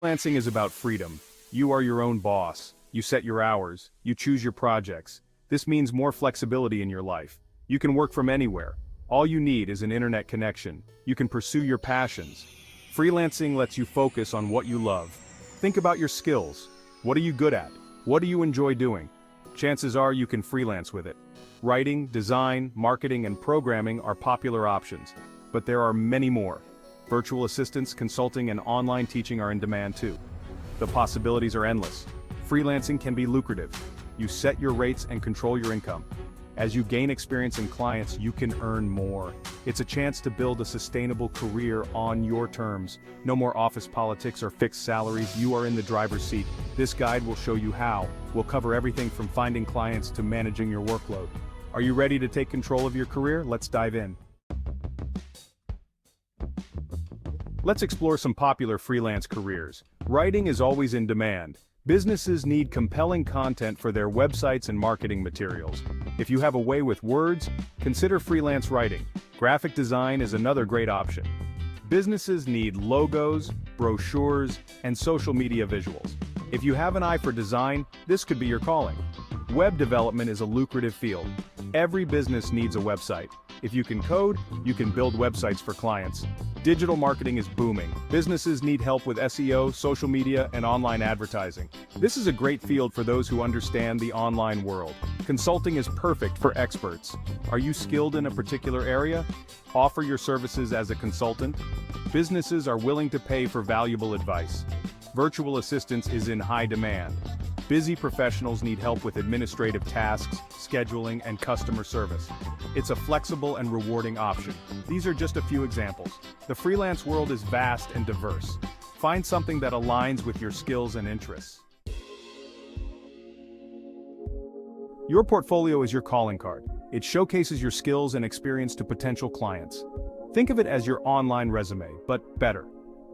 Freelancing is about freedom. You are your own boss. You set your hours. You choose your projects. This means more flexibility in your life. You can work from anywhere. All you need is an internet connection. You can pursue your passions. Freelancing lets you focus on what you love. Think about your skills. What are you good at? What do you enjoy doing? Chances are you can freelance with it. Writing, design, marketing, and programming are popular options, but there are many more. Virtual assistants, consulting, and online teaching are in demand too. The possibilities are endless. Freelancing can be lucrative. You set your rates and control your income. As you gain experience and clients, you can earn more. It's a chance to build a sustainable career on your terms. No more office politics or fixed salaries. You are in the driver's seat. This guide will show you how. We'll cover everything from finding clients to managing your workload. Are you ready to take control of your career? Let's dive in. Let's explore some popular freelance careers. Writing is always in demand. Businesses need compelling content for their websites and marketing materials. If you have a way with words, consider freelance writing. Graphic design is another great option. Businesses need logos, brochures, and social media visuals. If you have an eye for design, this could be your calling. Web development is a lucrative field. Every business needs a website. If you can code, you can build websites for clients. Digital marketing is booming. Businesses need help with SEO, social media, and online advertising. This is a great field for those who understand the online world. Consulting is perfect for experts. Are you skilled in a particular area? Offer your services as a consultant. Businesses are willing to pay for valuable advice. Virtual assistance is in high demand. Busy professionals need help with administrative tasks, scheduling, and customer service. It's a flexible and rewarding option. These are just a few examples. The freelance world is vast and diverse. Find something that aligns with your skills and interests. Your portfolio is your calling card. It showcases your skills and experience to potential clients. Think of it as your online resume, but better.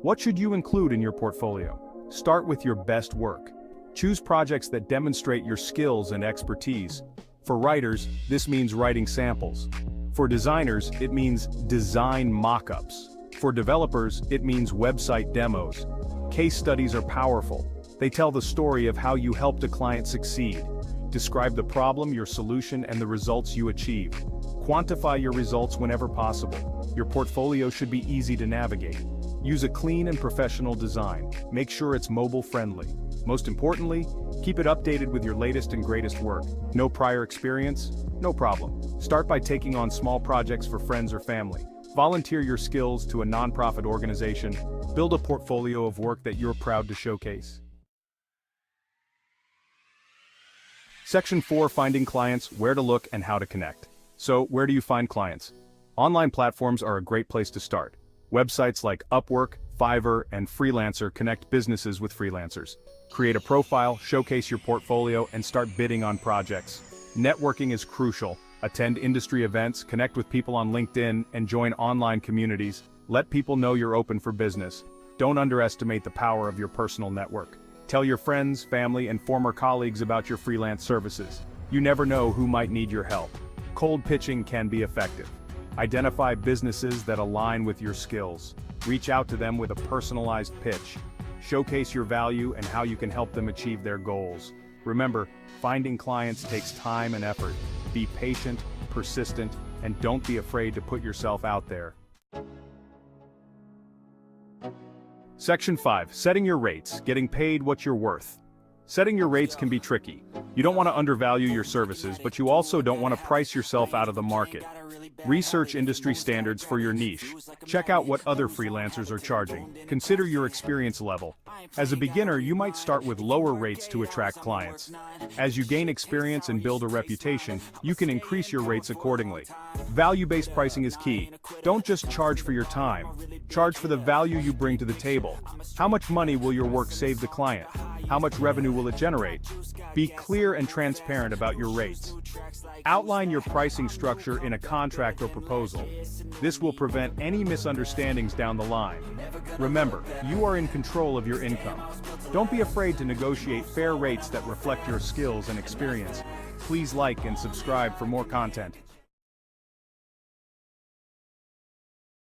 What should you include in your portfolio? Start with your best work. Choose projects that demonstrate your skills and expertise. For writers, this means writing samples. For designers, it means design mock-ups. For developers, it means website demos. Case studies are powerful. They tell the story of how you helped a client succeed. Describe the problem, your solution, and the results you achieved. Quantify your results whenever possible. Your portfolio should be easy to navigate. Use a clean and professional design. Make sure it's mobile-friendly. Most importantly, keep it updated with your latest and greatest work. No prior experience? No problem. Start by taking on small projects for friends or family. Volunteer your skills to a nonprofit organization. Build a portfolio of work that you're proud to showcase. Section 4, Finding Clients, Where to Look and How to Connect. So, where do you find clients? Online platforms are a great place to start. Websites like Upwork, Fiverr, and Freelancer connect businesses with freelancers. Create a profile, showcase your portfolio, and start bidding on projects. Networking is crucial. Attend industry events, connect with people on LinkedIn, and join online communities. Let people know you're open for business. Don't underestimate the power of your personal network. Tell your friends, family, and former colleagues about your freelance services. You never know who might need your help. Cold pitching can be effective. Identify businesses that align with your skills. Reach out to them with a personalized pitch. Showcase your value and how you can help them achieve their goals. Remember, finding clients takes time and effort. Be patient, persistent, and don't be afraid to put yourself out there. Section 5, Setting your rates, getting paid what you're worth. Setting your rates can be tricky. You don't want to undervalue your services, but you also don't want to price yourself out of the market. Research industry standards for your niche. Check out what other freelancers are charging. Consider your experience level. As a beginner, you might start with lower rates to attract clients. As you gain experience and build a reputation, you can increase your rates accordingly. Value-based pricing is key. Don't just charge for your time. Charge for the value you bring to the table. How much money will your work save the client? How much revenue will it generate? Be clear and transparent about your rates. Outline your pricing structure in a contract or proposal. This will prevent any misunderstandings down the line. Remember, you are in control of your income. Don't be afraid to negotiate fair rates that reflect your skills and experience. Please like and subscribe for more content.